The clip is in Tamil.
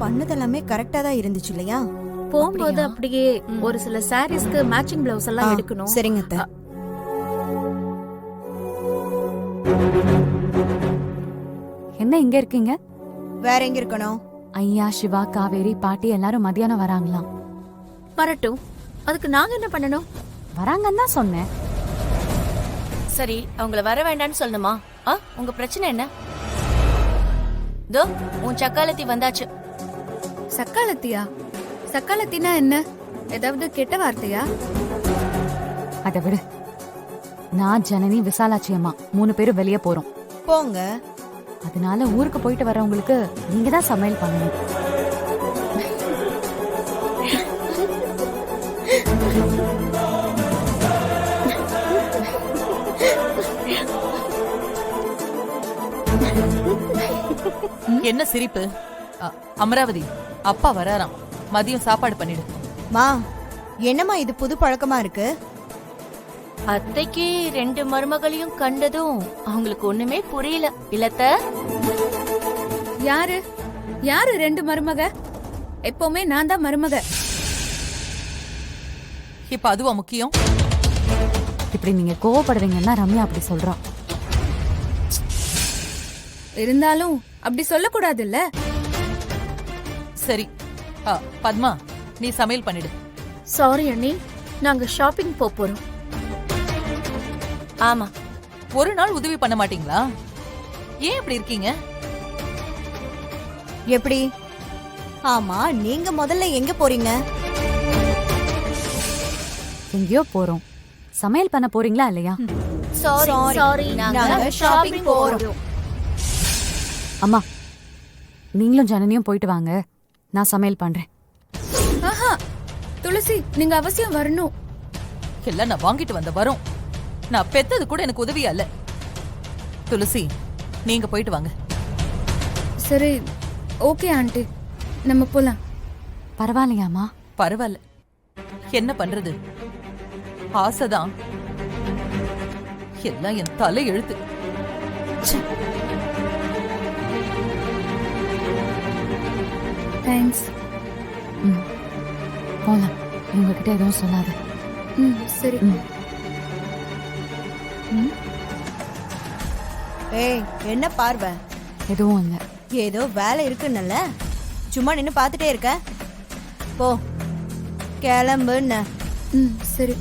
பண்ணதெல்லாமே கரெக்டா தான் இருந்துச்சு இல்லையா? போகும்போது அப்படியே ஒரு சில சாரீஸ்க்கு மேட்சிங் பிளவுஸ் எல்லாம் எடுக்கணும். சரிங்க அத்தை. என்ன இங்க இருக்கீங்க? வேற எங்க இருக்கணும்? ஐயா, சிவா, காவேரி, பாட்டி எல்லாரும் மதியானம் வராங்களாம். வரட்டும், அதுக்கு நாங்க என்ன பண்ணணும்? வராங்கன்னு தான் சொன்னேன். சரி, அவங்கள வர வேண்டாம்னு சொல்லணுமா? உங்க பிரச்சனை என்ன? தோ உன் சக்காலத்தி வந்தாச்சு. சக்காலத்தியா? சக்காலத்தினா என்ன? ஏதாவது கெட்ட வார்த்தையா? அதை விடு. நான், ஜனனி, விசாலாட்சி அம்மா 3 பேரும் வெளியே போறோம். போங்க. அதனால ஊருக்கு போயிட்டு வரவங்களுக்கு நீங்க தான் சமையல் பண்ணணும். என்ன சிரிப்பு? அமராவதி, அப்பா வராராம், மதியம் சாப்பாடு பண்ணிடு. மா, என்னம்மா இது புது பழக்கமா இருக்கு? அத்தைக்கு 2 மருமகளையும் கண்டதும் அவங்களுக்கு ஒண்ணுமே புரியல இல்லத்த? யாரு யாரு 2 மருமக? எப்பவுமே நான் தான் மருமக. இப்ப அதுவா முக்கியம்? இப்படி நீங்க கோவப்படுவீங்கன்னா ரம்யா அப்படி சொல்றா. இருந்தாலும் அப்படி சொல்லக்கூடாது இல்ல? சரி, பத்மா, நீ சமையல் பண்ணிடு. சாரி அண்ணி, நாங்க ஷாப்பிங் போறோம். ஆமா, ஒரு நாள் உதவி பண்ண மாட்டீங்களா? ஏன் இப்படி இருக்கீங்க? எப்படி? ஆமா, நீங்க முதல்ல எங்க போறீங்க? எங்கேயோ போறோம். சமையல் பண்ண போறீங்களா இல்லையா? சாரி, நாங்க ஷாப்பிங் போறோம். அம்மா, நீங்களும் ஜனனியும் போயிட்டு வாங்க, நான் சமையல் பண்றேன். ஆஹா, துளசி, நீங்க அவசியம் வரணும். எல்லாம் நான் வாங்கிட்டு வந்த வரோம். நான் பெத்தது கூட எனக்கு உதவியா இல்ல. துளசி, நீங்க போயிட்டு வாங்க. சரி, ஓகே ஆண்டி, நம்ம போலாம். பரவாயில்லையாமா? பரவாயில்ல, என்ன பண்றது? ஆசைதான். எல்லாம் என் தலை எழுத்து. தேங்க்ஸ். போலாம், உங்ககிட்ட எதுவும் சொல்லாத. சரி. ஏய், என்ன பார்வை? எதுவும் இல்ல. ஏதோ வேலை இருக்குன்னல்ல, சும்மா நின்னு பாத்துட்டே இருக்க. போ, கிளம்புன்னு. சரி.